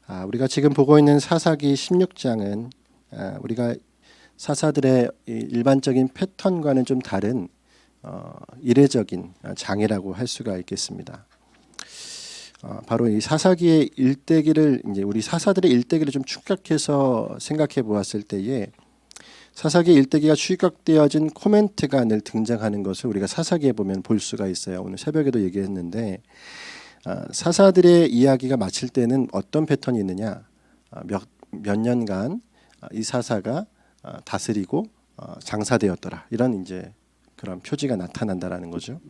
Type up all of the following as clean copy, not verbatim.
우리가 지금 보고 있는 사사기 16장은 우리가 사사들의 일반적인 패턴과는 좀 다른 이례적인 장이라고 할 수가 있겠습니다. 바로 이 사사기의 일대기를 이제 우리 사사들의 일대기를 좀 축약해서 생각해 보았을 때에 사사기 일대기가 추격되어진 코멘트가 늘 등장하는 것을 우리가 사사기에 보면 볼 수가 있어요. 오늘 새벽에도 얘기했는데 사사들의 이야기가 마칠 때는 어떤 패턴이 있느냐? 몇 년간 이 사사가 다스리고 장사되었더라. 이런 이제 그런 표지가 나타난다라는 거죠.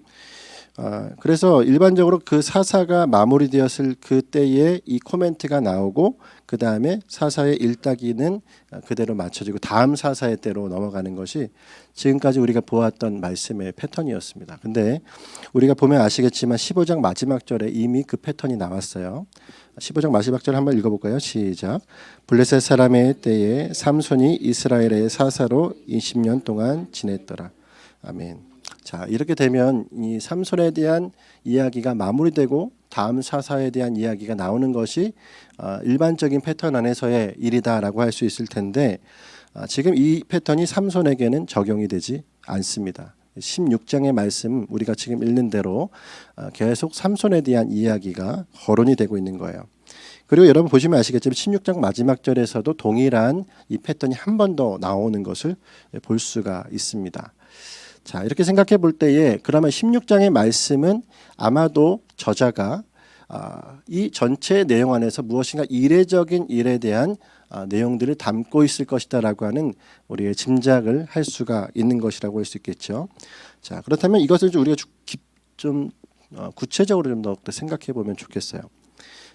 그래서 일반적으로 그 사사가 마무리되었을 그때에 이 코멘트가 나오고 그 다음에 사사의 일따기는 그대로 맞춰지고 다음 사사의 때로 넘어가는 것이 지금까지 우리가 보았던 말씀의 패턴이었습니다. 근데 우리가 보면 아시겠지만 15장 마지막 절에 이미 그 패턴이 나왔어요. 15장 마지막 절 한번 읽어볼까요? 시작. 블레셋 사람의 때에 삼손이 이스라엘의 사사로 20년 동안 지냈더라. 아멘. 자, 이렇게 되면 이 삼손에 대한 이야기가 마무리되고 다음 사사에 대한 이야기가 나오는 것이 일반적인 패턴 안에서의 일이다라고 할 수 있을 텐데 지금 이 패턴이 삼손에게는 적용이 되지 않습니다. 16장의 말씀 우리가 지금 읽는 대로 계속 삼손에 대한 이야기가 거론이 되고 있는 거예요. 그리고 여러분 보시면 아시겠지만 16장 마지막 절에서도 동일한 이 패턴이 한 번 더 나오는 것을 볼 수가 있습니다. 자, 이렇게 생각해 볼 때에 그러면 16장의 말씀은 아마도 저자가 이 전체 내용 안에서 무엇인가 이례적인 일에 대한 내용들을 담고 있을 것이다라고 하는 우리의 짐작을 할 수가 있는 것이라고 할 수 있겠죠. 자, 그렇다면 이것을 우리가 좀 구체적으로 좀 더 생각해 보면 좋겠어요.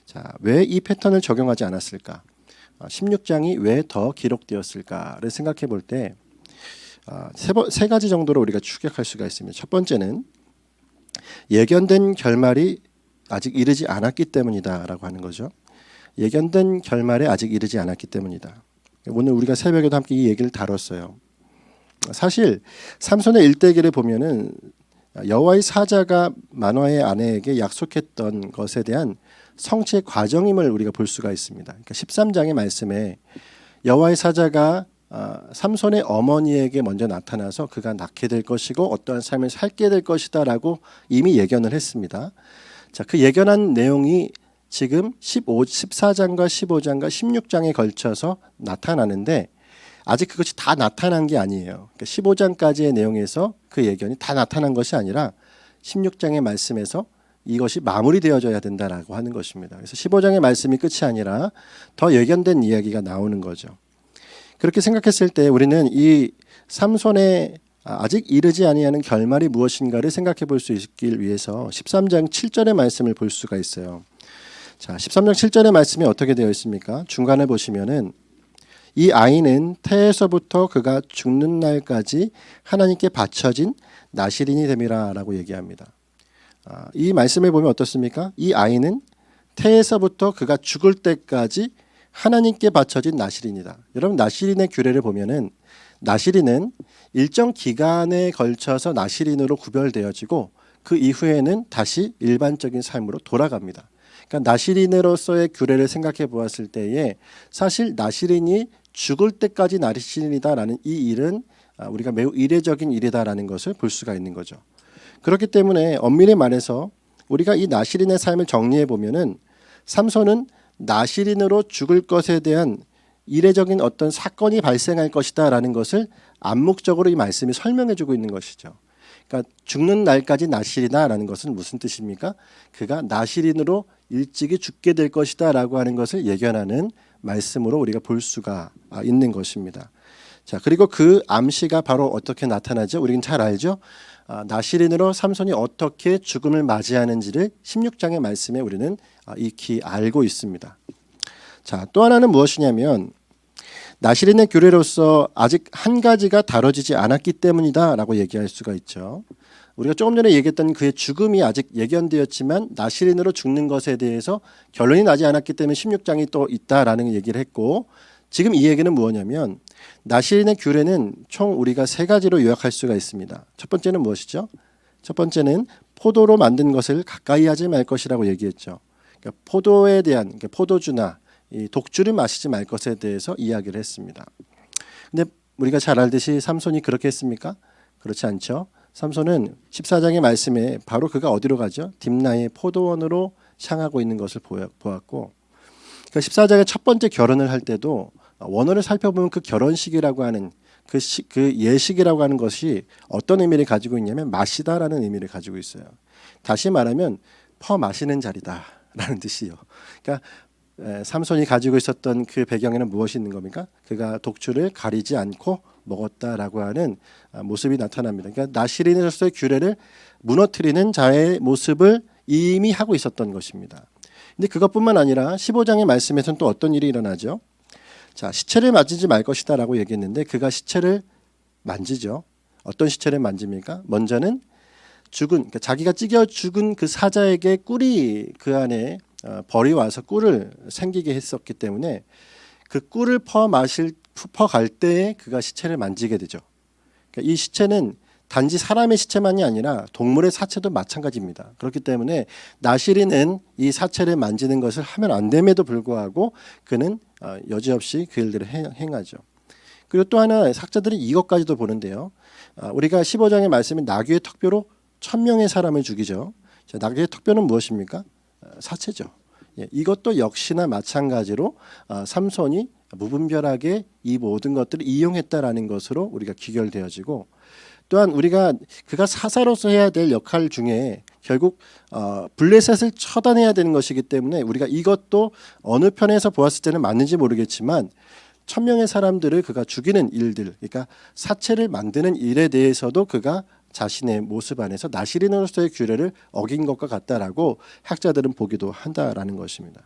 자, 왜 이 패턴을 적용하지 않았을까? 16장이 왜 더 기록되었을까를 생각해 볼 때 세 가지 정도로 우리가 추격할 수가 있습니다. 첫 번째는 예견된 결말이 아직 이르지 않았기 때문이다라고 하는 거죠. 예견된 결말에 아직 이르지 않았기 때문이다. 오늘 우리가 새벽에도 함께 이 얘기를 다뤘어요. 사실 삼손의 일대기를 보면은 여호와의 사자가 마노아의 아내에게 약속했던 것에 대한 성취의 과정임을 우리가 볼 수가 있습니다. 그러니까 13장의 말씀에 여호와의 사자가 삼손의 어머니에게 먼저 나타나서 그가 낳게 될 것이고 어떠한 삶을 살게 될 것이다라고 이미 예견을 했습니다. 자, 그 예견한 내용이 지금 14장과 15장과 16장에 걸쳐서 나타나는데 아직 그것이 다 나타난 게 아니에요. 그러니까 15장까지의 내용에서 그 예견이 다 나타난 것이 아니라 16장의 말씀에서 이것이 마무리되어져야 된다라고 하는 것입니다. 그래서 15장의 말씀이 끝이 아니라 더 예견된 이야기가 나오는 거죠. 그렇게 생각했을 때 우리는 이 삼손의 아직 이르지 아니하는 결말이 무엇인가를 생각해 볼 수 있길 위해서 13장 7절의 말씀을 볼 수가 있어요. 자, 13장 7절의 말씀이 어떻게 되어 있습니까? 중간에 보시면은 이 아이는 태에서부터 그가 죽는 날까지 하나님께 바쳐진 나실인이 됨이라라고 얘기합니다. 이 말씀을 보면 어떻습니까? 이 아이는 태에서부터 그가 죽을 때까지 하나님께 바쳐진 나실인이다. 여러분 나실인의 규례를 보면은 나실인은 일정 기간에 걸쳐서 나실인으로 구별되어지고 그 이후에는 다시 일반적인 삶으로 돌아갑니다. 그러니까 나실인으로서의 규례를 생각해 보았을 때에 사실 나실인이 죽을 때까지 나실인이다라는 이 일은 우리가 매우 이례적인 일이다라는 것을 볼 수가 있는 거죠. 그렇기 때문에 엄밀히 말해서 우리가 이 나실인의 삶을 정리해 보면은 삼손은 나실인으로 죽을 것에 대한 이례적인 어떤 사건이 발생할 것이다라는 것을 암묵적으로 이 말씀이 설명해주고 있는 것이죠. 그러니까 죽는 날까지 나실이다라는 것은 무슨 뜻입니까? 그가 나실인으로 일찍이 죽게 될 것이다라고 하는 것을 예견하는 말씀으로 우리가 볼 수가 있는 것입니다. 자, 그리고 그 암시가 바로 어떻게 나타나죠? 우리는 잘 알죠. 나실인으로 삼손이 어떻게 죽음을 맞이하는지를 16장의 말씀에 우리는 익히 알고 있습니다. 자, 또 하나는 무엇이냐면 나실인의 규례로서 아직 한 가지가 다뤄지지 않았기 때문이다라고 얘기할 수가 있죠. 우리가 조금 전에 얘기했던 그의 죽음이 아직 예견되었지만 나실인으로 죽는 것에 대해서 결론이 나지 않았기 때문에 16장이 또 있다라는 얘기를 했고 지금 이 얘기는 무엇이냐면 나실인의 규례는 총 우리가 세 가지로 요약할 수가 있습니다. 첫 번째는 무엇이죠? 첫 번째는 포도로 만든 것을 가까이 하지 말 것이라고 얘기했죠. 그러니까 포도에 대한 포도주나 이 독주를 마시지 말 것에 대해서 이야기를 했습니다. 근데 우리가 잘 알듯이 삼손이 그렇게 했습니까? 그렇지 않죠. 삼손은 14장의 말씀에 바로 그가 어디로 가죠? 딥나의 포도원으로 향하고 있는 것을 보았고, 그 14장의 첫 번째 결혼을 할 때도 원어를 살펴보면 그 결혼식이라고 하는 그 예식이라고 하는 것이 어떤 의미를 가지고 있냐면 마시다라는 의미를 가지고 있어요. 다시 말하면 마시는 자리다라는 뜻이요. 그러니까 삼손이 가지고 있었던 그 배경에는 무엇이 있는 겁니까? 그가 독주를 가리지 않고 먹었다라고 하는 모습이 나타납니다. 그러니까 나시린으로서의 규례를 무너뜨리는 자의 모습을 이미 하고 있었던 것입니다. 근데 그것뿐만 아니라 15장의 말씀에서는 또 어떤 일이 일어나죠? 자, 시체를 만지지 말 것이다라고 얘기했는데 그가 시체를 만지죠. 어떤 시체를 만집니까? 먼저는 그러니까 자기가 찢겨 죽은 그 사자에게 꿀이 그 안에 벌이 와서 꿀을 생기게 했었기 때문에 그 꿀을 퍼갈 때에 그가 시체를 만지게 되죠. 그러니까 이 시체는 단지 사람의 시체만이 아니라 동물의 사체도 마찬가지입니다. 그렇기 때문에 나시린은 이 사체를 만지는 것을 하면 안 됨에도 불구하고 그는 여지없이 그 일들을 행하죠. 그리고 또 하나 학자들은 이것까지도 보는데요. 우리가 15장의 말씀인 나귀의 턱뼈로 1000명의 사람을 죽이죠. 자, 나귀의 턱뼈는 무엇입니까? 사체죠. 예, 이것도 역시나 마찬가지로 삼손이 무분별하게 이 모든 것들을 이용했다라는 것으로 우리가 귀결되어지고, 또한 그가 사사로서 해야 될 역할 중에 결국 블레셋을 처단해야 되는 것이기 때문에 우리가 이것도 어느 편에서 보았을 때는 맞는지 모르겠지만 1000명의 사람들을 그가 죽이는 일들, 그러니까 사체를 만드는 일에 대해서도 그가 자신의 모습 안에서 나시린으로서의 규례를 어긴 것과 같다라고 학자들은 보기도 한다라는 것입니다.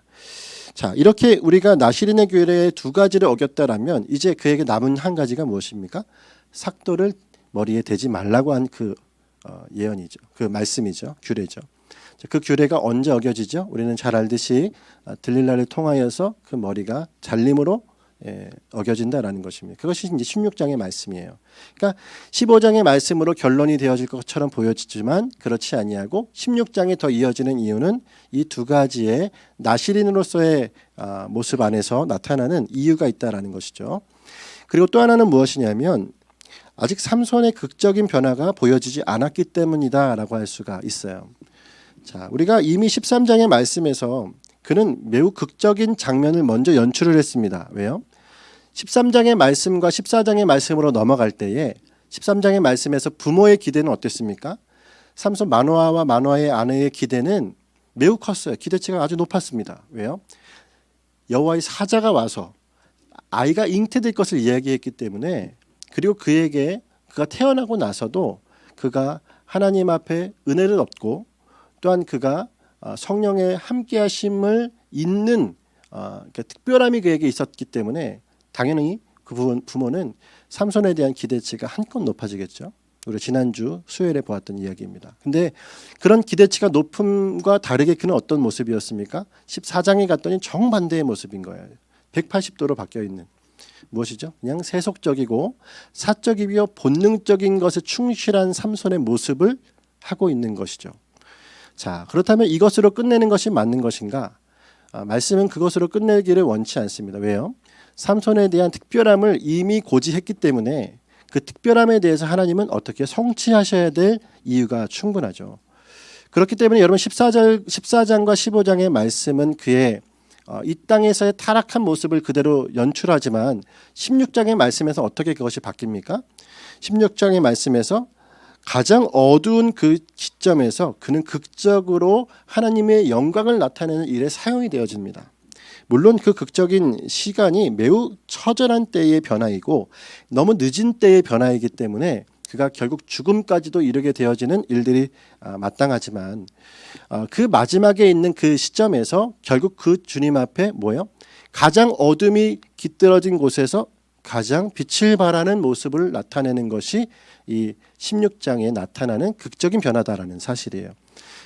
자, 이렇게 우리가 나시린의 규례의 두 가지를 어겼다라면 이제 그에게 남은 한 가지가 무엇입니까? 삭도를 머리에 대지 말라고 한 그 예언이죠. 그 말씀이죠. 규례죠. 그 규례가 언제 어겨지죠? 우리는 잘 알듯이 들릴라를 통하여서 그 머리가 잘림으로 어겨진다라는 것입니다. 그것이 이제 16장의 말씀이에요. 그러니까 15장의 말씀으로 결론이 되어질 것처럼 보여지지만 그렇지 아니하고 16장에 더 이어지는 이유는 이 두 가지의 나시린으로서의 모습 안에서 나타나는 이유가 있다라는 것이죠. 그리고 또 하나는 무엇이냐면 아직 삼손의 극적인 변화가 보여지지 않았기 때문이다라고 할 수가 있어요. 자, 우리가 이미 13장의 말씀에서 그는 매우 극적인 장면을 먼저 연출을 했습니다. 왜요? 13장의 말씀과 14장의 말씀으로 넘어갈 때에 13장의 말씀에서 부모의 기대는 어땠습니까? 삼손 마노아와 마노아의 아내의 기대는 매우 컸어요. 기대치가 아주 높았습니다. 왜요? 여호와의 사자가 와서 아이가 잉태될 것을 이야기했기 때문에, 그리고 그가 태어나고 나서도 그가 하나님 앞에 은혜를 얻고 또한 그가 성령의 함께하심을 잇는 그러니까 특별함이 그에게 있었기 때문에 당연히 그 부모는 삼손에 대한 기대치가 한껏 높아지겠죠. 우리 지난주 수요일에 보았던 이야기입니다. 근데 그런 기대치가 높음과 다르게 그는 어떤 모습이었습니까? 14장에 갔더니 정반대의 모습인 거예요. 180도로 바뀌어 있는 무엇이죠? 그냥 세속적이고 사적이며 본능적인 것에 충실한 삼손의 모습을 하고 있는 것이죠. 자, 그렇다면 이것으로 끝내는 것이 맞는 것인가? 말씀은 그것으로 끝내기를 원치 않습니다. 왜요? 삼손에 대한 특별함을 이미 고지했기 때문에 그 특별함에 대해서 하나님은 어떻게 성취하셔야 될 이유가 충분하죠. 그렇기 때문에 여러분 14장과 15장의 말씀은 그의 이 땅에서의 타락한 모습을 그대로 연출하지만 16장의 말씀에서 어떻게 그것이 바뀝니까? 16장의 말씀에서 가장 어두운 그 시점에서 그는 극적으로 하나님의 영광을 나타내는 일에 사용이 되어집니다. 물론 그 극적인 시간이 매우 처절한 때의 변화이고 너무 늦은 때의 변화이기 때문에 그가 결국 죽음까지도 이르게 되어지는 일들이 마땅하지만 그 마지막에 있는 그 시점에서 결국 그 주님 앞에 가장 어둠이 깃들어진 곳에서 가장 빛을 발하는 모습을 나타내는 것이 이 16장에 나타나는 극적인 변화다라는 사실이에요.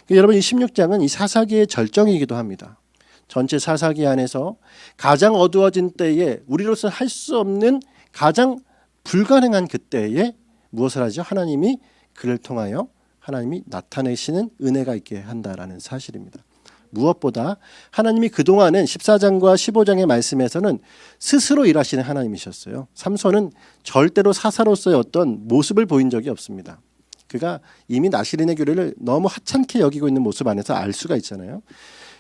여러분, 이 16장은 이 사사기의 절정이기도 합니다. 전체 사사기 안에서 가장 어두워진 때에 우리로서 할 수 없는 가장 불가능한 그때에 무엇을 하죠? 하나님이 그를 통하여 하나님이 나타내시는 은혜가 있게 한다라는 사실입니다. 무엇보다 하나님이 그동안은 14장과 15장의 말씀에서는 스스로 일하시는 하나님이셨어요. 삼손은 절대로 사사로서의 어떤 모습을 보인 적이 없습니다. 그가 이미 나시린의 교례를 너무 하찮게 여기고 있는 모습 안에서 알 수가 있잖아요.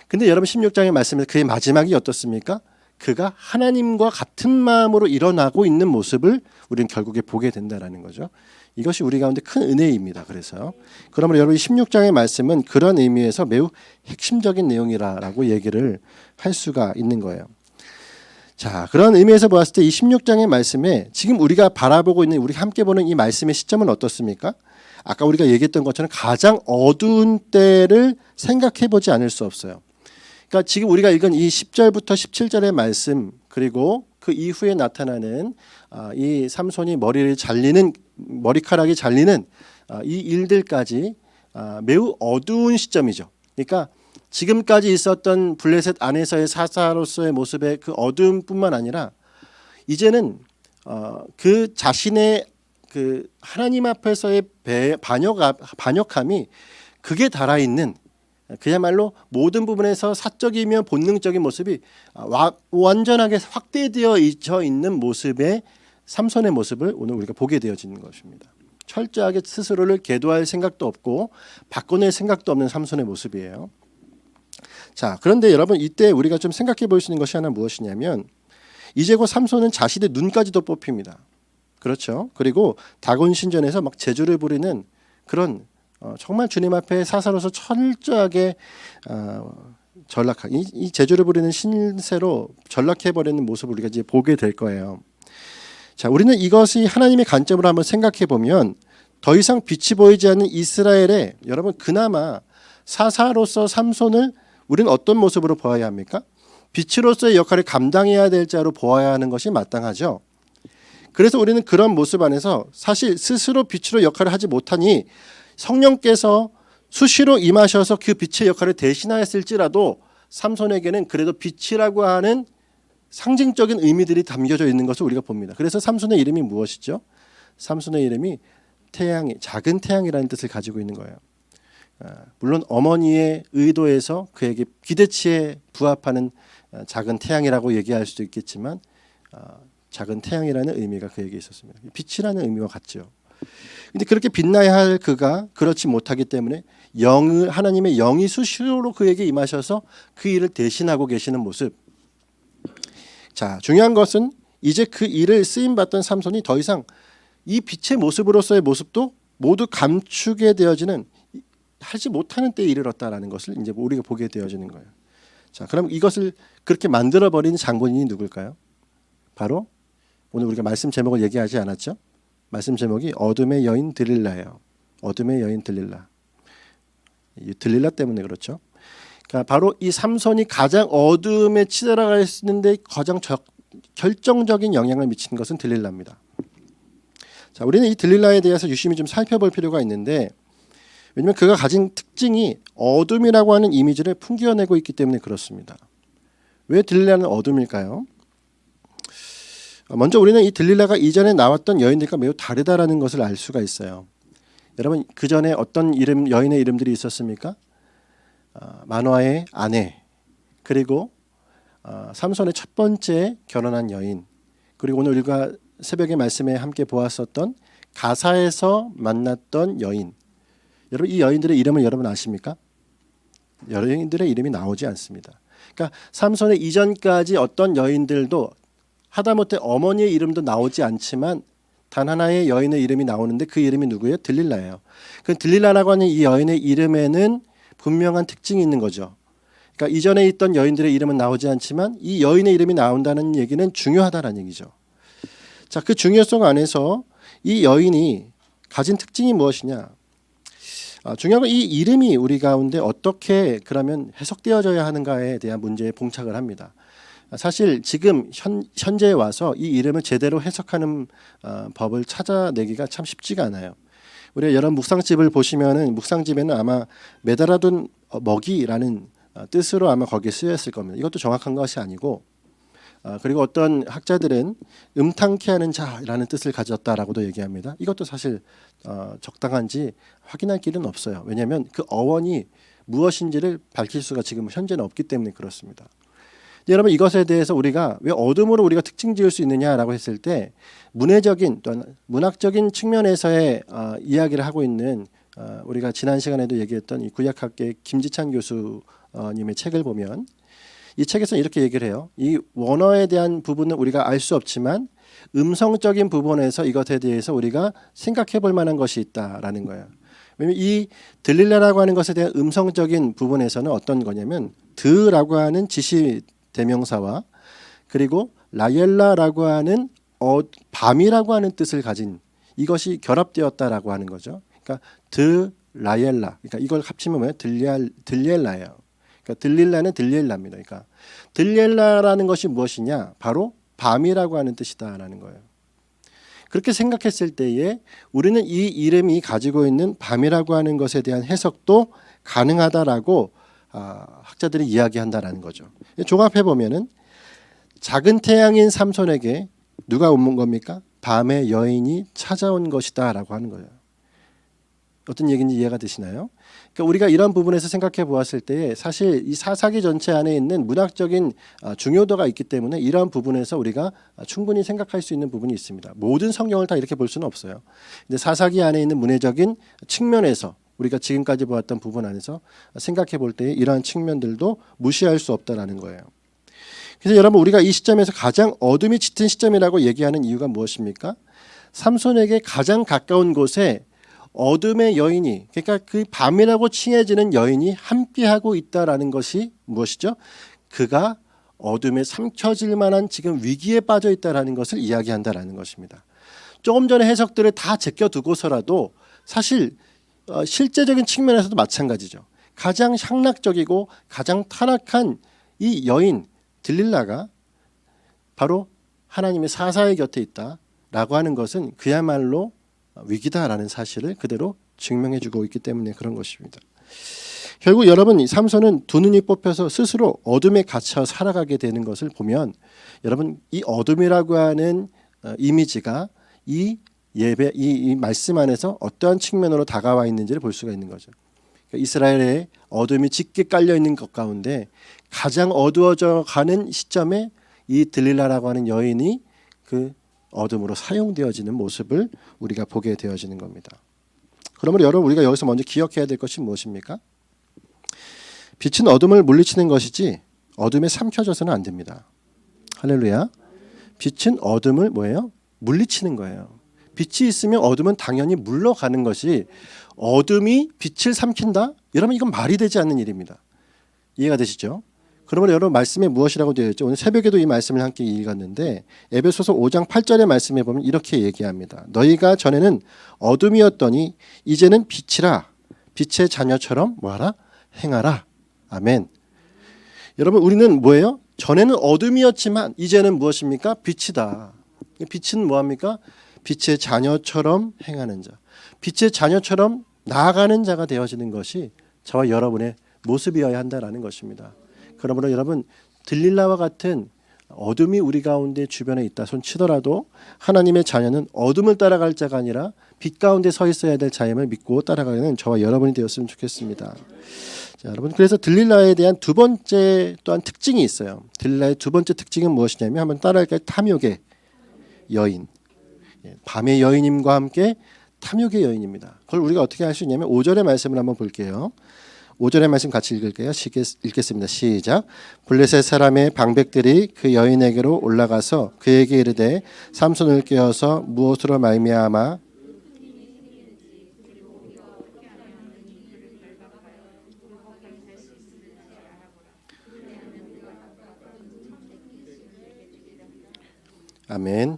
근데 여러분 16장의 말씀에서 그의 마지막이 어떻습니까? 그가 하나님과 같은 마음으로 일어나고 있는 모습을 우리는 결국에 보게 된다는 거죠. 이것이 우리 가운데 큰 은혜입니다. 그래서 그러므로 여러분 16장의 말씀은 그런 의미에서 매우 핵심적인 내용이라고 얘기를 할 수가 있는 거예요. 자, 그런 의미에서 보았을 때 이 16장의 말씀에 지금 우리가 바라보고 있는, 우리 함께 보는 이 말씀의 시점은 어떻습니까? 아까 우리가 얘기했던 것처럼 가장 어두운 때를 생각해 보지 않을 수 없어요. 그러니까 지금 우리가 읽은 이 10절부터 17절의 말씀, 그리고 그 이후에 나타나는 이 삼손이 머리카락이 잘리는 이 일들까지 매우 어두운 시점이죠. 그러니까 지금까지 있었던 블레셋 안에서의 사사로서의 모습의 그 어두움뿐만 아니라 이제는 그 자신의 그 하나님 앞에서의 반역함이 극에 달아 있는, 그야말로 모든 부분에서 사적이며 본능적인 모습이 완전하게 확대되어 있는 모습의 삼손의 모습을 오늘 우리가 보게 되어지는 것입니다. 철저하게 스스로를 계도할 생각도 없고 바꿔낼 생각도 없는 삼손의 모습이에요. 자, 그런데 여러분 이때 우리가 좀 생각해 볼 수 있는 것이 하나 무엇이냐면, 이제 곧 삼손은 자신의 눈까지도 뽑힙니다. 그렇죠. 그리고 다곤 신전에서 막 제주를 부리는 그런 정말 주님 앞에 사사로서 철저하게 이 제주를 부리는 신세로 전락해버리는 모습을 우리가 이제 보게 될 거예요. 자, 우리는 이것이 하나님의 관점으로 한번 생각해 보면 더 이상 빛이 보이지 않는 이스라엘의, 여러분 그나마 사사로서 삼손을 우리는 어떤 모습으로 보아야 합니까? 빛으로서의 역할을 감당해야 될 자로 보아야 하는 것이 마땅하죠. 그래서 우리는 그런 모습 안에서 사실 스스로 빛으로 역할을 하지 못하니 성령께서 수시로 임하셔서 그 빛의 역할을 대신하였을지라도 삼손에게는 그래도 빛이라고 하는 상징적인 의미들이 담겨져 있는 것을 우리가 봅니다. 그래서 삼손의 이름이 무엇이죠? 삼손의 이름이 작은 태양이라는 뜻을 가지고 있는 거예요. 물론 어머니의 의도에서 그에게 기대치에 부합하는 작은 태양이라고 얘기할 수도 있겠지만 작은 태양이라는 의미가 그에게 있었습니다. 빛이라는 의미와 같죠. 근데 그렇게 빛나야 할 그가 그렇지 못하기 때문에 하나님의 영이 수시로 그에게 임하셔서 그 일을 대신하고 계시는 모습. 자, 중요한 것은 이제 그 일을 쓰임받던 삼손이 더 이상 이 빛의 모습으로서의 모습도 모두 감추게 되어지는, 하지 못하는 때에 이르렀다라는 것을 이제 우리가 보게 되어지는 거예요. 자, 그럼 이것을 그렇게 만들어버린 장본인이 누굴까요? 바로 오늘 우리가 말씀 제목을 얘기하지 않았죠? 말씀 제목이 어둠의 여인 들릴라예요. 어둠의 여인 들릴라. 들릴라 때문에 그렇죠. 그러니까 바로 이 삼손이 가장 어둠에 치달아가 있는데 가장 결정적인 영향을 미치는 것은 들릴라입니다. 자, 우리는 이 들릴라에 대해서 유심히 좀 살펴볼 필요가 있는데, 왜냐하면 그가 가진 특징이 어둠이라고 하는 이미지를 풍겨내고 있기 때문에 그렇습니다. 왜 들릴라는 어둠일까요? 먼저 우리는 이 들릴라가 이전에 나왔던 여인들과 매우 다르다라는 것을 알 수가 있어요. 여러분 그 전에 어떤 여인의 이름들이 있었습니까? 마노아의 아내, 그리고 삼손의 첫 번째 결혼한 여인, 그리고 오늘 우리가 새벽의 말씀에 함께 보았었던 가사에서 만났던 여인. 여러분 이 여인들의 이름을 여러분 아십니까? 여인들의 이름이 나오지 않습니다. 그러니까 삼손의 이전까지 어떤 여인들도 하다못해 어머니의 이름도 나오지 않지만 단 하나의 여인의 이름이 나오는데 그 이름이 누구예요? 들릴라예요. 그 들릴라라고 하는 이 여인의 이름에는 분명한 특징이 있는 거죠. 그러니까 이전에 있던 여인들의 이름은 나오지 않지만 이 여인의 이름이 나온다는 얘기는 중요하다는 얘기죠. 자, 그 중요성 안에서 이 여인이 가진 특징이 무엇이냐? 중요한 건 이 이름이 우리 가운데 어떻게 그러면 해석되어져야 하는가에 대한 문제에 봉착을 합니다. 사실 지금 현재에 와서 이 이름을 제대로 해석하는 법을 찾아내기가 참 쉽지가 않아요. 우리가 여러 묵상집을 보시면은 묵상집에는 아마 매달아둔 먹이라는 뜻으로 아마 거기에 쓰였을 겁니다. 이것도 정확한 것이 아니고, 그리고 어떤 학자들은 음탕케 하는 자라는 뜻을 가졌다라고도 얘기합니다. 이것도 사실 적당한지 확인할 길은 없어요. 왜냐하면 그 어원이 무엇인지를 밝힐 수가 지금 현재는 없기 때문에 그렇습니다. 여러분 이것에 대해서 우리가 왜 어둠으로 우리가 특징 지을 수 있느냐라고 했을 때 문해적인 또는 문학적인 측면에서의 이야기를 하고 있는 우리가 지난 시간에도 얘기했던 이 구약학계 김지찬 교수님의 책을 보면 이 책에서 이렇게 얘기를 해요. 이 원어에 대한 부분은 우리가 알 수 없지만 음성적인 부분에서 이것에 대해서 우리가 생각해 볼 만한 것이 있다라는 거예요. 왜냐하면 이 들릴라라고 하는 것에 대한 음성적인 부분에서는 어떤 거냐면 드라고 하는 지시 대명사와 그리고 라엘라라고 하는 밤이라고 하는 뜻을 가진 이것이 결합되었다라고 하는 거죠. 그러니까 드 라엘라. 그러니까 이걸 합치면 뭐예요? 들릴라예요. 그러니까 들릴라는 들릴라입니다. 그러니까 들릴라라는 것이 무엇이냐? 바로 밤이라고 하는 뜻이다라는 거예요. 그렇게 생각했을 때에 우리는 이 이름이 가지고 있는 밤이라고 하는 것에 대한 해석도 가능하다라고 학자들이 이야기한다라는 거죠. 종합해 보면은 작은 태양인 삼손에게 누가 온 겁니까? 밤의 여인이 찾아온 것이다라고 하는 거예요. 어떤 얘기인지 이해가 되시나요? 그러니까 우리가 이런 부분에서 생각해 보았을 때 사실 이 사사기 전체 안에 있는 문학적인 중요도가 있기 때문에 이러한 부분에서 우리가 충분히 생각할 수 있는 부분이 있습니다. 모든 성경을 다 이렇게 볼 수는 없어요. 근데 사사기 안에 있는 문해적인 측면에서 우리가 지금까지 보았던 부분 안에서 생각해 볼 때 이러한 측면들도 무시할 수 없다라는 거예요. 그래서 여러분 우리가 이 시점에서 가장 어둠이 짙은 시점이라고 얘기하는 이유가 무엇입니까? 삼손에게 가장 가까운 곳에 어둠의 여인이 그러니까 그 밤이라고 칭해지는 여인이 함께하고 있다라는 것이 무엇이죠? 그가 어둠에 삼켜질 만한 지금 위기에 빠져 있다라는 것을 이야기한다라는 것입니다. 조금 전에 해석들을 다 제껴두고서라도 사실 실제적인 측면에서도 마찬가지죠. 가장 향락적이고 가장 타락한 이 여인 들릴라가 바로 하나님의 사사의 곁에 있다라고 하는 것은 그야말로 위기다라는 사실을 그대로 증명해주고 있기 때문에 그런 것입니다. 결국 여러분 삼손은 두 눈이 뽑혀서 스스로 어둠에 갇혀 살아가게 되는 것을 보면 여러분 이 어둠이라고 하는 이미지가 이 예배 이 말씀 안에서 어떠한 측면으로 다가와 있는지를 볼 수가 있는 거죠. 그러니까 이스라엘의 어둠이 짙게 깔려 있는 것 가운데 가장 어두워져 가는 시점에 이 들릴라라고 하는 여인이 그 어둠으로 사용되어지는 모습을 우리가 보게 되어지는 겁니다. 그러므로 여러분 우리가 여기서 먼저 기억해야 될 것이 무엇입니까? 빛은 어둠을 물리치는 것이지 어둠에 삼켜져서는 안 됩니다. 할렐루야. 빛은 어둠을 뭐예요? 물리치는 거예요. 빛이 있으면 어둠은 당연히 물러가는 것이 어둠이 빛을 삼킨다? 여러분 이건 말이 되지 않는 일입니다. 이해가 되시죠? 그러므로 여러분 말씀에 무엇이라고 되어 있죠? 오늘 새벽에도 이 말씀을 함께 읽었는데 에베소서 5장 8절의 말씀에 보면 이렇게 얘기합니다. 너희가 전에는 어둠이었더니 이제는 빛이라 빛의 자녀처럼 뭐하라? 행하라. 아멘. 여러분 우리는 뭐예요? 전에는 어둠이었지만 이제는 무엇입니까? 빛이다. 빛은 뭐합니까? 빛의 자녀처럼 행하는 자. 빛의 자녀처럼 나아가는 자가 되어지는 것이 저와 여러분의 모습이어야 한다라는 것입니다. 그러므로 여러분 들릴라와 같은 어둠이 우리 가운데 주변에 있다 손치더라도 하나님의 자녀는 어둠을 따라갈 자가 아니라 빛 가운데 서 있어야 될 자임을 믿고 따라가는 저와 여러분이 되었으면 좋겠습니다. 자, 여러분 그래서 들릴라에 대한 두 번째 또한 특징이 있어요. 들릴라의 두 번째 특징은 무엇이냐면 한번 따라할까요? 탐욕의 여인. 밤의 여인임과 함께 탐욕의 여인입니다. 그걸 우리가 어떻게 할 수 있냐면 5절의 말씀을 한번 볼게요. 5절의 말씀 같이 읽을게요. 읽겠습니다. 시작. 블레셋 사람의 방백들이 그 여인에게로 올라가서 그에게 이르되 삼손을 깨어서 무엇으로 말미암아 아멘.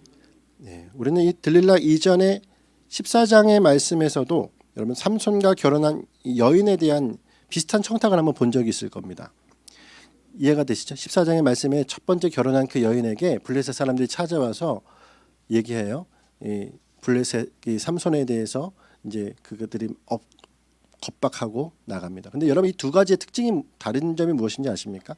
네, 우리는 이 들릴라 이전의 14장의 말씀에서도 여러분 삼손과 결혼한 이 여인에 대한 비슷한 청탁을 한번 본 적이 있을 겁니다. 이해가 되시죠? 14장의 말씀에 첫 번째 결혼한 그 여인에게 블레셋 사람들이 찾아와서 얘기해요. 이 블레셋 이 삼손에 대해서 이제 그들이 겁박하고 나갑니다. 근데 여러분 이 두 가지의 특징이 다른 점이 무엇인지 아십니까?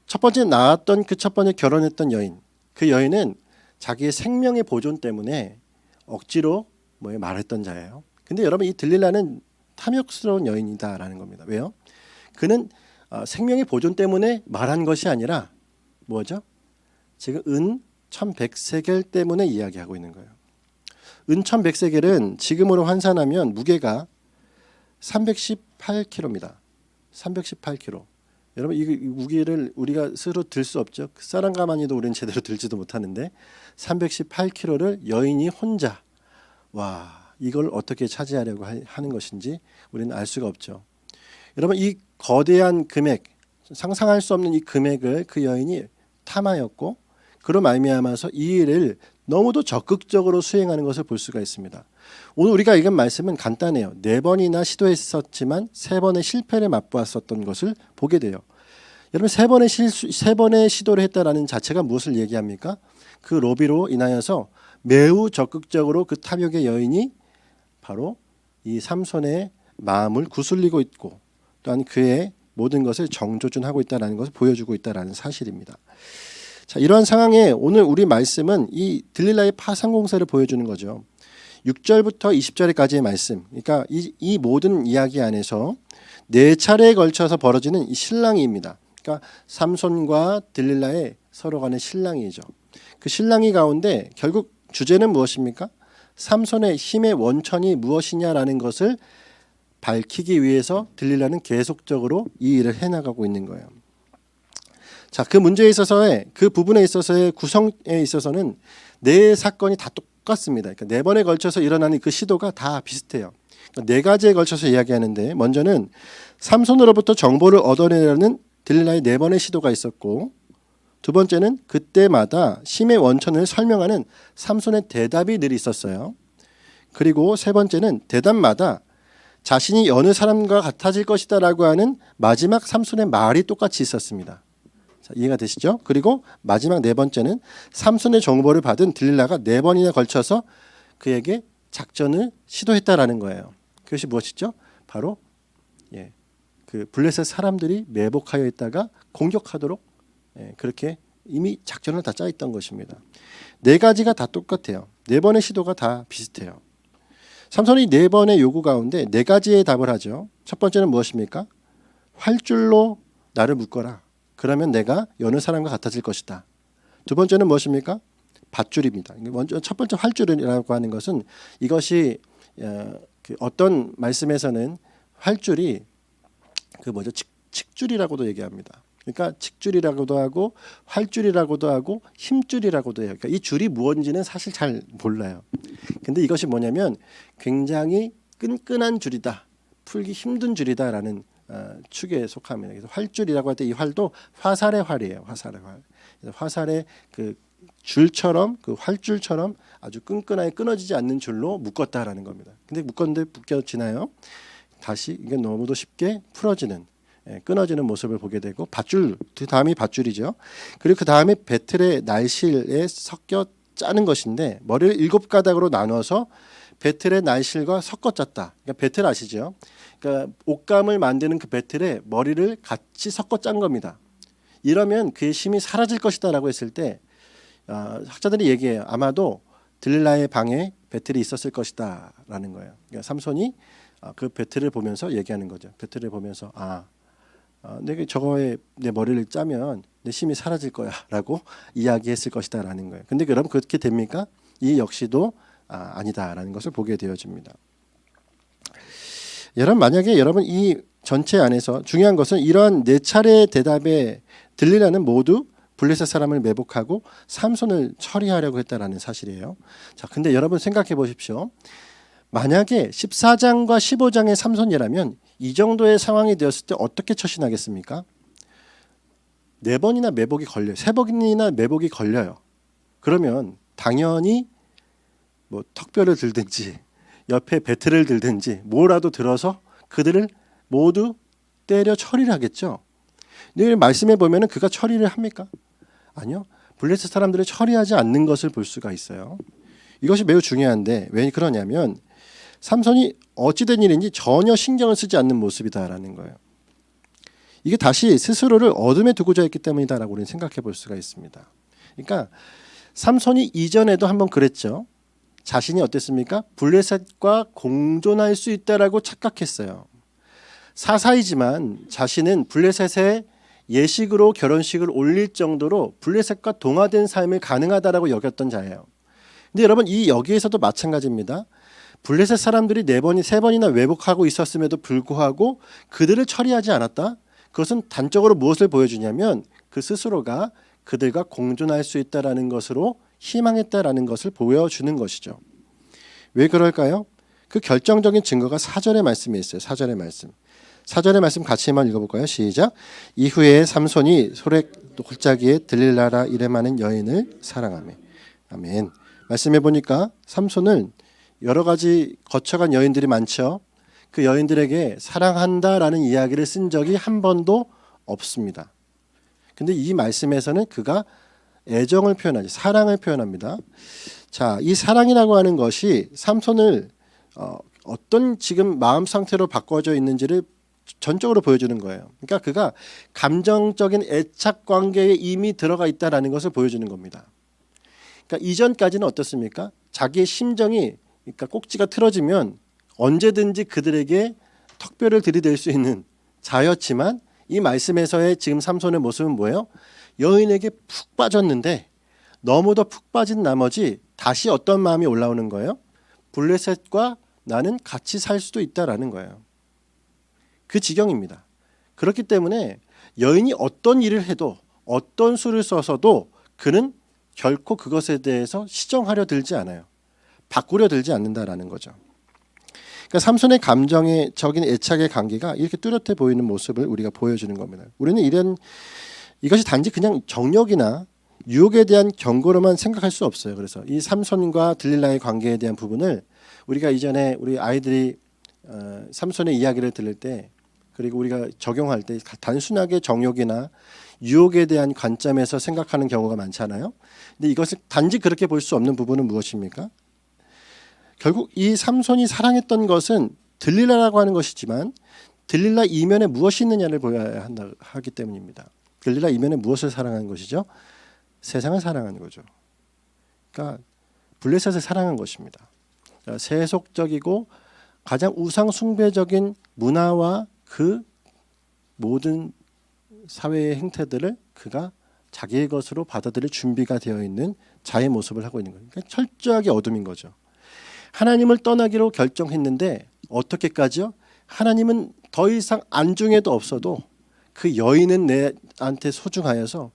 첫 번째 나왔던 그 첫 번째 결혼했던 여인. 그 여인은 자기의 생명의 보존 때문에 억지로 말했던 자예요. 근데 여러분 이 들릴라는 탐욕스러운 여인이다라는 겁니다. 왜요? 그는 생명의 보존 때문에 말한 것이 아니라 뭐죠? 지금 은 1100세겔 때문에 이야기하고 있는 거예요. 은 1100세겔은 지금으로 환산하면 무게가 318kg입니다. 318kg. 여러분 이 무게를 우리가 스스로 들 수 없죠. 그 사람 가만히도 우리는 제대로 들지도 못하는데 318kg를 여인이 혼자 이걸 어떻게 차지하려고 하는 것인지 우리는 알 수가 없죠. 여러분 이 거대한 금액, 상상할 수 없는 이 금액을 그 여인이 탐하였고 그로 말미암아서 이 일을 너무도 적극적으로 수행하는 것을 볼 수가 있습니다. 오늘 우리가 읽은 말씀은 간단해요. 4번이나 시도했었지만 3번의 실패를 맛보았었던 것을 보게 돼요. 여러분 3번의 시도를 했다라는 자체가 무엇을 얘기합니까? 그 로비로 인하여서 매우 적극적으로 그 탐욕의 여인이 바로 이 삼손의 마음을 구슬리고 있고 또한 그의 모든 것을 정조준하고 있다는 것을 보여주고 있다는 사실입니다. 자, 이러한 상황에 오늘 우리 말씀은 이 들릴라의 파상 공세를 보여주는 거죠. 6절부터 20절까지의 말씀. 그러니까 이 모든 이야기 안에서 4차례에 걸쳐서 벌어지는 이 신랑이입니다. 그러니까 삼손과 들릴라의 서로 간의 신랑이죠. 그 신랑이 가운데 결국 주제는 무엇입니까? 삼손의 힘의 원천이 무엇이냐라는 것을 밝히기 위해서 들릴라는 계속적으로 이 일을 해나가고 있는 거예요. 자, 그 문제에 있어서의 그 부분에 있어서의 구성에 있어서는 네 사건이 다 똑같습니다. 그러니까 4번에 걸쳐서 일어나는 그 시도가 다 비슷해요. 그러니까 4가지에 걸쳐서 이야기하는데 먼저는 삼손으로부터 정보를 얻어내려는 들릴라의 4번의 시도가 있었고 두 번째는 그때마다 힘의 원천을 설명하는 삼손의 대답이 늘 있었어요. 그리고 세 번째는 대답마다 자신이 어느 사람과 같아질 것이다라고 하는 마지막 삼손의 말이 똑같이 있었습니다. 자, 이해가 되시죠? 그리고 마지막 4번째는 삼손의 정보를 받은 들릴라가 4번이나 걸쳐서 그에게 작전을 시도했다라는 거예요. 그것이 무엇이죠? 바로 그 블레셋 사람들이 매복하여 있다가 공격하도록 그렇게 이미 작전을 다 짜 있던 것입니다. 4가지가 다 똑같아요. 4번의 시도가 다 비슷해요. 삼손이 4번의 요구 가운데 4가지의 답을 하죠. 첫 번째는 무엇입니까? 활줄로 나를 묶어라. 그러면 내가 여느 사람과 같아질 것이다. 두 번째는 무엇입니까? 밧줄입니다. 먼저 첫 번째 활줄이라고 하는 것은 이것이 어떤 말씀에서는 활줄이 칡줄이라고도 얘기합니다. 그러니까 칡줄이라고도 하고 활줄이라고도 하고 힘줄이라고도 해요. 그러니까 이 줄이 무엇인지는 사실 잘 몰라요. 근데 이것이 뭐냐면 굉장히 끈끈한 줄이다. 풀기 힘든 줄이다라는 축에 속합니다. 그래서 활줄이라고 할 때 이 활도 화살의 활이에요. 화살의 활. 화살의 그 줄처럼 그 활줄처럼 아주 끈끈하게 끊어지지 않는 줄로 묶었다라는 겁니다. 근데 묶었는데 묶여지나요? 다시 이게 너무도 쉽게 풀어지는 끊어지는 모습을 보게 되고 밧줄 그 다음이 밧줄이죠. 그리고 그 다음에 배틀의 날실에 섞여 짜는 것인데 머리를 7가닥으로 나눠서 배틀의 날실과 섞어 짰다. 그러니까 배틀 아시죠? 그러니까 옷감을 만드는 그 배틀에 머리를 같이 섞어 짠 겁니다. 이러면 그의 힘이 사라질 것이다라고 했을 때 학자들이 얘기해요. 아마도 들릴라의 방에 배틀이 있었을 것이다라는 거예요. 그러니까 삼손이 그 배틀을 보면서 얘기하는 거죠. 배틀을 보면서 내가 저거에 내 머리를 짜면 내 힘이 사라질 거야라고 이야기했을 것이다라는 거예요. 근데 그럼 그렇게 됩니까? 이 역시도 아니다라는 것을 보게 되어집니다. 여러분 만약에 여러분 이 전체 안에서 중요한 것은 이러한 4차례의 대답에 들릴라는 모두 블레셋 사람을 매복하고 삼손을 처리하려고 했다라는 사실이에요. 자, 근데 여러분 생각해 보십시오. 만약에 14장과 15장의 삼손이라면 이 정도의 상황이 되었을 때 어떻게 처신하겠습니까? 4번이나 매복이 걸려요. 3번이나 매복이 걸려요. 그러면 당연히 뭐 턱뼈를 들든지 옆에 배틀을 들든지 뭐라도 들어서 그들을 모두 때려 처리를 하겠죠. 근데 말씀해 보면은 그가 처리를 합니까? 아니요. 블레셋 사람들을 처리하지 않는 것을 볼 수가 있어요. 이것이 매우 중요한데 왜 그러냐면 삼손이 어찌된 일인지 전혀 신경을 쓰지 않는 모습이다라는 거예요. 이게 다시 스스로를 어둠에 두고자 했기 때문이다라고 우리는 생각해 볼 수가 있습니다. 그러니까 삼손이 이전에도 한번 그랬죠. 자신이 어땠습니까? 블레셋과 공존할 수 있다라고 착각했어요. 사사이지만 자신은 블레셋의 예식으로 결혼식을 올릴 정도로 블레셋과 동화된 삶이 가능하다라고 여겼던 자예요. 근데 여러분, 이 여기에서도 마찬가지입니다. 블레셋 사람들이 4번이 3번이나 왜곡하고 있었음에도 불구하고 그들을 처리하지 않았다. 그것은 단적으로 무엇을 보여주냐면 그 스스로가 그들과 공존할 수 있다라는 것으로 희망했다라는 것을 보여주는 것이죠. 왜 그럴까요? 그 결정적인 증거가 4절의 말씀에 있어요. 4절의 말씀. 4절의 말씀 같이 한번 읽어볼까요? 시작. 이후에 삼손이 소렉 골짜기에 들릴라라 이름하는 여인을 사랑하며. 아멘. 말씀해 보니까 삼손은 여러 가지 거쳐간 여인들이 많죠. 그 여인들에게 사랑한다라는 이야기를 쓴 적이 한 번도 없습니다. 근데 이 말씀에서는 그가 애정을 표현하지, 사랑을 표현합니다. 자, 이 사랑이라고 하는 것이 삼손을 어떤 지금 마음 상태로 바꿔져 있는지를 전적으로 보여주는 거예요. 그러니까 그가 감정적인 애착 관계에 이미 들어가 있다라는 것을 보여주는 겁니다. 그러니까 이전까지는 어떻습니까? 자기의 심정이, 그러니까 꼭지가 틀어지면 언제든지 그들에게 턱뼈를 들이댈 수 있는 자였지만, 이 말씀에서의 지금 삼손의 모습은 뭐예요? 여인에게 푹 빠졌는데 너무도 푹 빠진 나머지 다시 어떤 마음이 올라오는 거예요? 블레셋과 나는 같이 살 수도 있다라는 거예요. 그 지경입니다. 그렇기 때문에 여인이 어떤 일을 해도 어떤 수를 써서도 그는 결코 그것에 대해서 시정하려 들지 않아요. 바꾸려 들지 않는다라는 거죠. 그러니까 삼손의 감정의 적인 애착의 관계가 이렇게 뚜렷해 보이는 모습을 우리가 보여주는 겁니다. 우리는 이것이 단지 그냥 정욕이나 유혹에 대한 경고로만 생각할 수 없어요. 그래서 이 삼손과 들릴라의 관계에 대한 부분을 우리가 이전에 우리 아이들이 삼손의 이야기를 들을 때, 그리고 우리가 적용할 때 단순하게 정욕이나 유혹에 대한 관점에서 생각하는 경우가 많잖아요. 근데 이것을 단지 그렇게 볼 수 없는 부분은 무엇입니까? 결국 이 삼손이 사랑했던 것은 들릴라라고 하는 것이지만 들릴라 이면에 무엇이 있느냐를 보여야 하기 때문입니다. 들릴라 이면에 무엇을 사랑하는 것이죠? 세상을 사랑하는 거죠. 그러니까 블레셋을 사랑한 것입니다. 그러니까 세속적이고 가장 우상 숭배적인 문화와 그 모든 사회의 행태들을 그가 자기의 것으로 받아들일 준비가 되어 있는 자의 모습을 하고 있는 거예요. 그러니까 철저하게 어둠인 거죠. 하나님을 떠나기로 결정했는데 어떻게까지요? 하나님은 더 이상 안중에도 없어도 그 여인은 내한테 소중하여서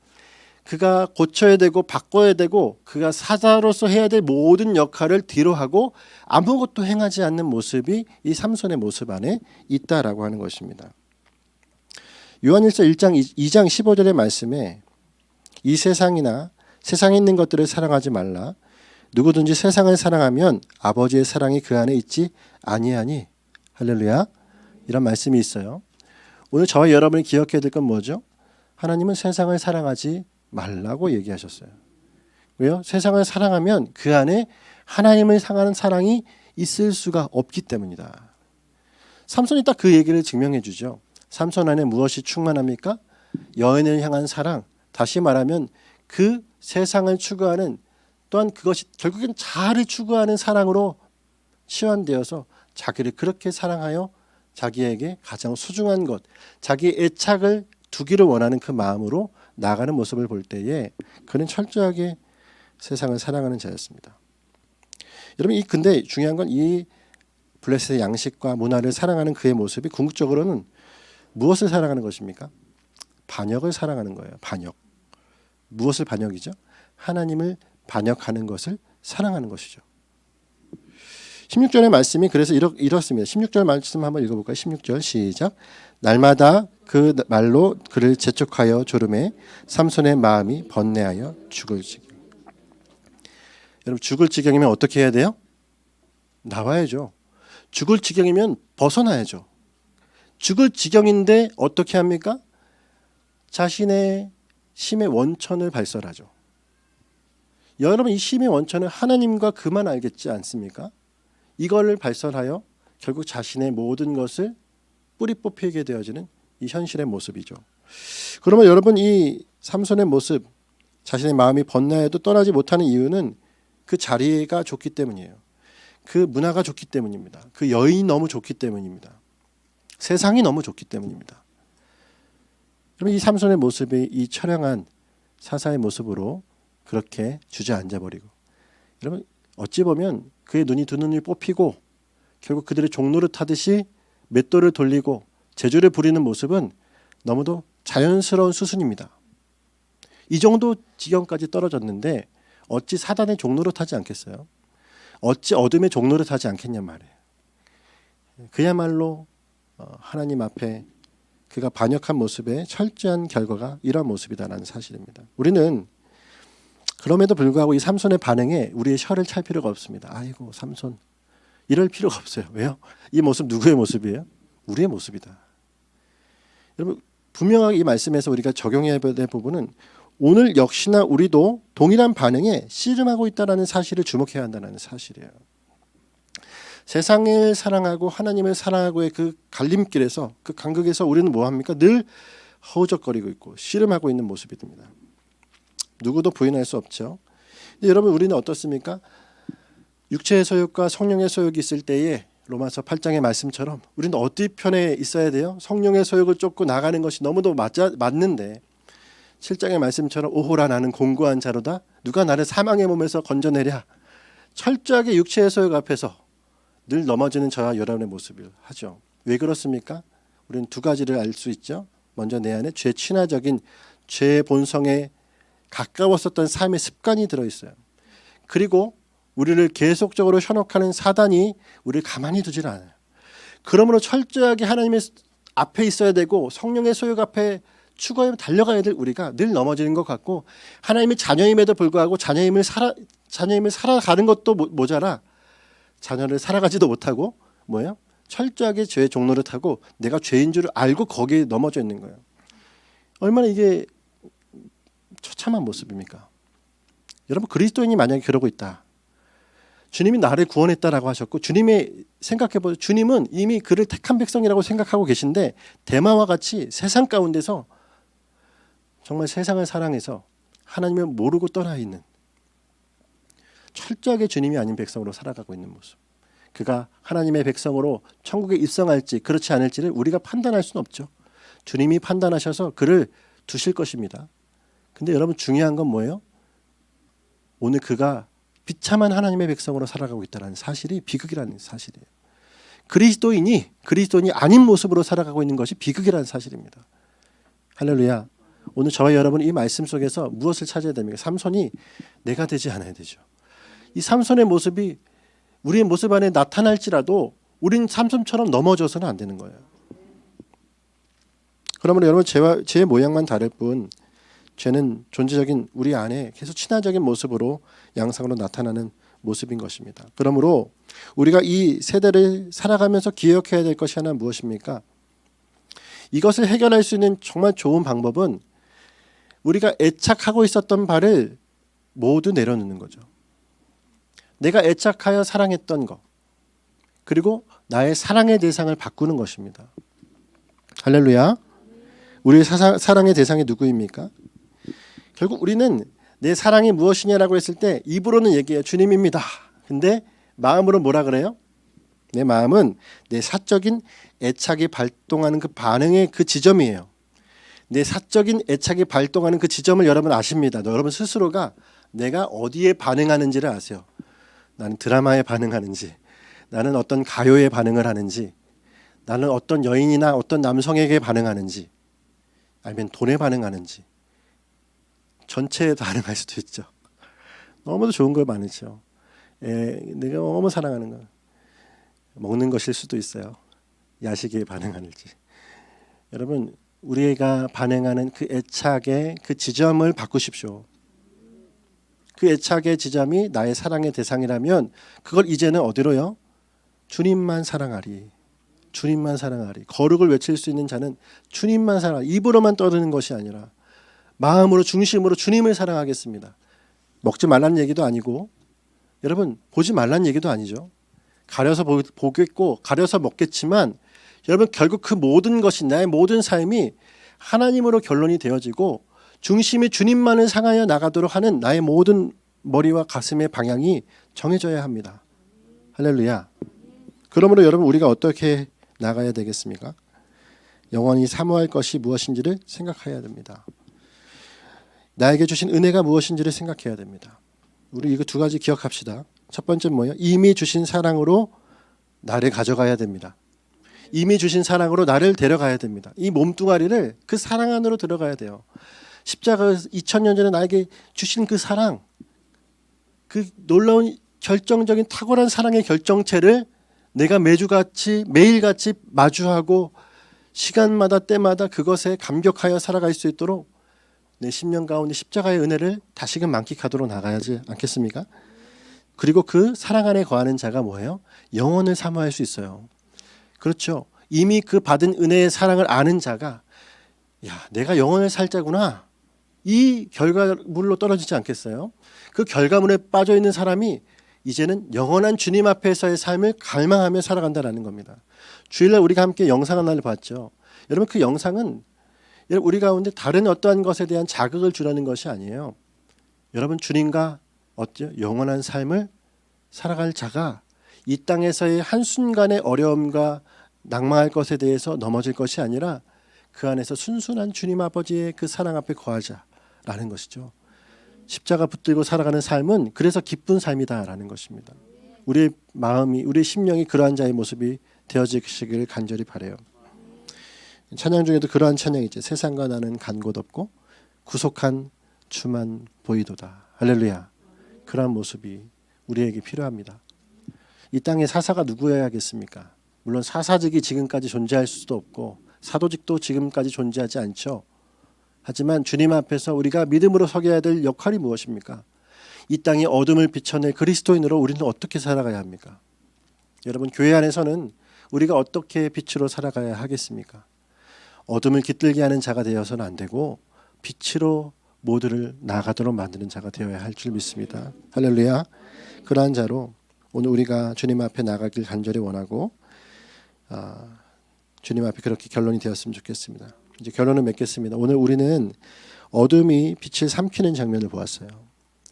그가 고쳐야 되고 바꿔야 되고 그가 사자로서 해야 될 모든 역할을 뒤로하고 아무것도 행하지 않는 모습이 이 삼손의 모습 안에 있다라고 하는 것입니다. 요한일서 1장 2장 15절의 말씀에 이 세상이나 세상에 있는 것들을 사랑하지 말라. 누구든지 세상을 사랑하면 아버지의 사랑이 그 안에 있지 아니하니. 할렐루야. 이런 말씀이 있어요. 오늘 저와 여러분이 기억해야 될 건 뭐죠? 하나님은 세상을 사랑하지 말라고 얘기하셨어요. 왜요? 세상을 사랑하면 그 안에 하나님을 향하는 사랑이 있을 수가 없기 때문이다. 삼손이 딱 그 얘기를 증명해 주죠. 삼손 안에 무엇이 충만합니까? 여인을 향한 사랑. 다시 말하면 그 세상을 추구하는, 또한 그것이 결국엔 자아를 추구하는 사랑으로 치환되어서 자기를 그렇게 사랑하여 자기에게 가장 소중한 것, 자기의 애착을 두기를 원하는 그 마음으로 나아가는 모습을 볼 때에 그는 철저하게 세상을 사랑하는 자였습니다. 여러분, 근데 중요한 건 이 블레셋의 양식과 문화를 사랑하는 그의 모습이 궁극적으로는 무엇을 사랑하는 것입니까? 반역을 사랑하는 거예요. 반역. 무엇을 반역이죠? 하나님을 반역하는 것을 사랑하는 것이죠. 16절의 말씀이 그래서 이렇습니다. 16절 말씀 한번 읽어볼까요? 16절 시작. 날마다 그 말로 그를 재촉하여 조름해 삼손의 마음이 번뇌하여 죽을 지경. 여러분, 죽을 지경이면 어떻게 해야 돼요? 나와야죠. 죽을 지경이면 벗어나야죠. 죽을 지경인데 어떻게 합니까? 자신의 심의 원천을 발설하죠. 여러분, 이 심의 원천은 하나님과 그만 알겠지 않습니까? 이걸 발설하여 결국 자신의 모든 것을 뿌리 뽑히게 되어지는 이 현실의 모습이죠. 그러면 여러분, 이 삼손의 모습, 자신의 마음이 번뇌해도 떠나지 못하는 이유는 그 자리가 좋기 때문이에요. 그 문화가 좋기 때문입니다. 그 여인이 너무 좋기 때문입니다. 세상이 너무 좋기 때문입니다. 그러면 이 삼손의 모습이 이 처량한 사사의 모습으로 그렇게 주저앉아 버리고, 여러분 어찌 보면 그의 눈이 두 눈이 뽑히고 결국 그들의 종로를 타듯이 맷돌을 돌리고 재주를 부리는 모습은 너무도 자연스러운 수순입니다. 이 정도 지경까지 떨어졌는데 어찌 사단의 종로를 타지 않겠어요? 어찌 어둠의 종로를 타지 않겠냐 말이에요. 그야말로 하나님 앞에 그가 반역한 모습의 철저한 결과가 이러한 모습이다라는 사실입니다. 우리는 그럼에도 불구하고 이 삼손의 반응에 우리의 혀를 찰 필요가 없습니다. 아이고 삼손, 이럴 필요가 없어요. 왜요? 이 모습 누구의 모습이에요? 우리의 모습이다. 여러분 분명하게 이 말씀에서 우리가 적용해야 될 부분은 오늘 역시나 우리도 동일한 반응에 씨름하고 있다는 사실을 주목해야 한다는 사실이에요. 세상을 사랑하고 하나님을 사랑하고의 그 갈림길에서, 그 간극에서 우리는 뭐합니까? 늘 허우적거리고 있고 씨름하고 있는 모습이 됩니다. 누구도 부인할 수 없죠. 근데 여러분 우리는 어떻습니까? 육체의 소욕과 성령의 소욕이 있을 때에 로마서 8장의 말씀처럼 우리는 어디 편에 있어야 돼요? 성령의 소욕을 쫓고 나가는 것이 너무도 맞는데 7장의 말씀처럼 오호라 나는 공고한 자로다. 누가 나를 사망의 몸에서 건져내랴. 철저하게 육체의 소욕 앞에서 늘 넘어지는 저와 여러분의 모습을 하죠. 왜 그렇습니까? 우리는 두 가지를 알 수 있죠. 먼저 내 안에 죄 친화적인 죄의 본성에 가까웠었던 삶의 습관이 들어있어요. 그리고 우리를 계속적으로 현혹하는 사단이 우리를 가만히 두질 않아요. 그러므로 철저하게 하나님의 앞에 있어야 되고 성령의 소욕 앞에 추구하며 달려가야 될 우리가 늘 넘어지는 것 같고, 하나님의 자녀임에도 불구하고 자녀임을 살아가는 것도 모자라 자녀를 살아가지도 못하고 뭐예요? 철저하게 죄의 종로를 타고 내가 죄인 줄 알고 거기에 넘어져 있는 거예요. 얼마나 이게 처참한 모습입니까? 여러분 그리스도인이 만약에 그러고 있다. 주님이 나를 구원했다라고 하셨고, 주님의 생각해보세요. 주님은 이미 그를 택한 백성이라고 생각하고 계신데 대마와 같이 세상 가운데서 정말 세상을 사랑해서 하나님을 모르고 떠나 있는, 철저하게 주님이 아닌 백성으로 살아가고 있는 모습. 그가 하나님의 백성으로 천국에 입성할지 그렇지 않을지를 우리가 판단할 수는 없죠. 주님이 판단하셔서 그를 두실 것입니다. 근데 여러분 중요한 건 뭐예요? 오늘 그가 비참한 하나님의 백성으로 살아가고 있다는 사실이 비극이라는 사실이에요. 그리스도인이 아닌 모습으로 살아가고 있는 것이 비극이라는 사실입니다. 할렐루야. 오늘 저와 여러분 이 말씀 속에서 무엇을 찾아야 됩니까? 삼손이 내가 되지 않아야 되죠. 이 삼손의 모습이 우리의 모습 안에 나타날지라도 우린 삼손처럼 넘어져서는 안 되는 거예요. 그러면 여러분 제 모양만 다를 뿐 죄는 존재적인 우리 안에 계속 친화적인 모습으로 양상으로 나타나는 모습인 것입니다. 그러므로 우리가 이 세대를 살아가면서 기억해야 될 것이 하나 무엇입니까? 이것을 해결할 수 있는 정말 좋은 방법은 우리가 애착하고 있었던 바를 모두 내려놓는 거죠. 내가 애착하여 사랑했던 것, 그리고 나의 사랑의 대상을 바꾸는 것입니다. 할렐루야. 우리의 사랑의 대상이 누구입니까? 결국 우리는 내 사랑이 무엇이냐라고 했을 때 입으로는 얘기해요. 주님입니다. 근데 마음으로 뭐라 그래요? 내 마음은 내 사적인 애착이 발동하는 그 반응의 그 지점이에요. 내 사적인 애착이 발동하는 그 지점을 여러분 아십니다. 여러분 스스로가 내가 어디에 반응하는지를 아세요. 나는 드라마에 반응하는지, 나는 어떤 가요에 반응을 하는지, 나는 어떤 여인이나 어떤 남성에게 반응하는지, 아니면 돈에 반응하는지, 전체에 반응할 수도 있죠. 너무도 좋은 걸 많죠. 내가 너무 사랑하는 거, 먹는 것일 수도 있어요. 야식에 반응하는지. 여러분 우리가 반응하는 그 애착의 그 지점을 바꾸십시오. 그 애착의 지점이 나의 사랑의 대상이라면 그걸 이제는 어디로요? 주님만 사랑하리. 주님만 사랑하리. 거룩을 외칠 수 있는 자는 주님만 사랑하리. 입으로만 떠드는 것이 아니라 마음으로 중심으로 주님을 사랑하겠습니다. 먹지 말라는 얘기도 아니고, 여러분 보지 말라는 얘기도 아니죠. 가려서 보겠고 가려서 먹겠지만 여러분 결국 그 모든 것이, 나의 모든 삶이 하나님으로 결론이 되어지고 중심이 주님만을 향하여 나가도록 하는 나의 모든 머리와 가슴의 방향이 정해져야 합니다. 할렐루야. 그러므로 여러분 우리가 어떻게 나가야 되겠습니까? 영원히 사모할 것이 무엇인지를 생각해야 됩니다. 나에게 주신 은혜가 무엇인지를 생각해야 됩니다. 우리 이거 두 가지 기억합시다. 첫 번째는 뭐예요? 이미 주신 사랑으로 나를 가져가야 됩니다. 이미 주신 사랑으로 나를 데려가야 됩니다. 이 몸뚱아리를 그 사랑 안으로 들어가야 돼요. 십자가 2000년 전에 나에게 주신 그 사랑, 그 놀라운 결정적인 탁월한 사랑의 결정체를 내가 매주같이 매일같이 마주하고 시간마다 때마다 그것에 감격하여 살아갈 수 있도록 내 심령 가운데 십자가의 은혜를 다시금 만끽하도록 나가야지 않겠습니까? 그리고 그 사랑 안에 거하는 자가 뭐예요? 영원을 사모할 수 있어요. 그렇죠. 이미 그 받은 은혜의 사랑을 아는 자가 야, 내가 영원을 살 자구나. 이 결과물로 떨어지지 않겠어요? 그 결과물에 빠져 있는 사람이 이제는 영원한 주님 앞에서의 삶을 갈망하며 살아간다는 겁니다. 주일날 우리가 함께 영상 하나를 봤죠. 여러분 그 영상은 우리 가운데 다른 어떠한 것에 대한 자극을 주려는 것이 아니에요. 여러분 주님과 어때요? 영원한 삶을 살아갈 자가 이 땅에서의 한순간의 어려움과 낭망할 것에 대해서 넘어질 것이 아니라 그 안에서 순순한 주님 아버지의 그 사랑 앞에 거하자라는 것이죠. 십자가 붙들고 살아가는 삶은 그래서 기쁜 삶이다라는 것입니다. 우리의 마음이, 우리의 심령이 그러한 자의 모습이 되어지기를 간절히 바라요. 찬양 중에도 그러한 찬양이죠. 세상과 나는 간 곳 없고 구속한 주만 보이도다. 할렐루야. 그러한 모습이 우리에게 필요합니다. 이 땅에 사사가 누구여야겠습니까? 물론 사사직이 지금까지 존재할 수도 없고 사도직도 지금까지 존재하지 않죠. 하지만 주님 앞에서 우리가 믿음으로 서게야 될 역할이 무엇입니까? 이 땅에 어둠을 비춰낼 그리스도인으로 우리는 어떻게 살아가야 합니까? 여러분 교회 안에서는 우리가 어떻게 빛으로 살아가야 하겠습니까? 어둠을 깃들게 하는 자가 되어서는 안 되고 빛으로 모두를 나아가도록 만드는 자가 되어야 할 줄 믿습니다. 할렐루야. 그러한 자로 오늘 우리가 주님 앞에 나가길 간절히 원하고 주님 앞에 그렇게 결론이 되었으면 좋겠습니다. 이제 결론을 맺겠습니다. 오늘 우리는 어둠이 빛을 삼키는 장면을 보았어요.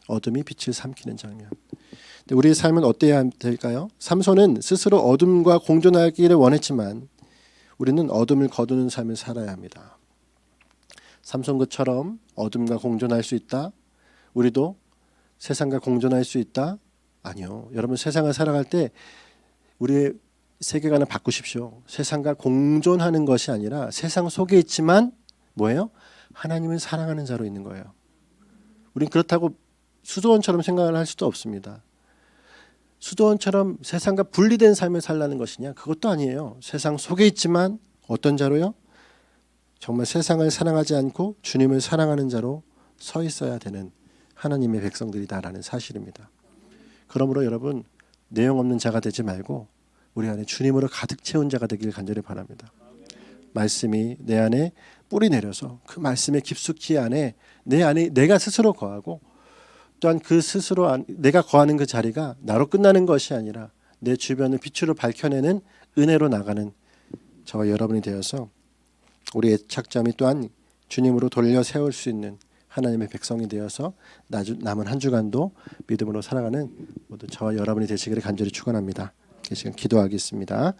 어둠이 빛을 삼키는 장면. 근데 우리의 삶은 어때야 될까요? 삼손은 스스로 어둠과 공존하기를 원했지만 우리는 어둠을 거두는 삶을 살아야 합니다. 삼손처럼 어둠과 공존할 수 있다? 우리도 세상과 공존할 수 있다? 아니요. 여러분 세상을 살아갈 때 우리의 세계관을 바꾸십시오. 세상과 공존하는 것이 아니라 세상 속에 있지만 뭐예요? 하나님을 사랑하는 자로 있는 거예요. 우린 그렇다고 수도원처럼 생각을 할 수도 없습니다. 수도원처럼 세상과 분리된 삶을 살라는 것이냐? 그것도 아니에요. 세상 속에 있지만 어떤 자로요? 정말 세상을 사랑하지 않고 주님을 사랑하는 자로 서 있어야 되는 하나님의 백성들이다라는 사실입니다. 그러므로 여러분 내용 없는 자가 되지 말고 우리 안에 주님으로 가득 채운 자가 되기를 간절히 바랍니다. 말씀이 내 안에 뿌리 내려서 그 말씀의 깊숙이 안에 내 안에 내가 스스로 거하고 또한 그 스스로 내가 거하는 그 자리가 나로 끝나는 것이 아니라 내 주변을 빛으로 밝혀내는 은혜로 나가는 저와 여러분이 되어서 우리의 착점이 또한 주님으로 돌려 세울 수 있는 하나님의 백성이 되어서 남은 한 주간도 믿음으로 살아가는 모두 저와 여러분이 되시기를 간절히 축원합니다. 이 시간 기도하겠습니다.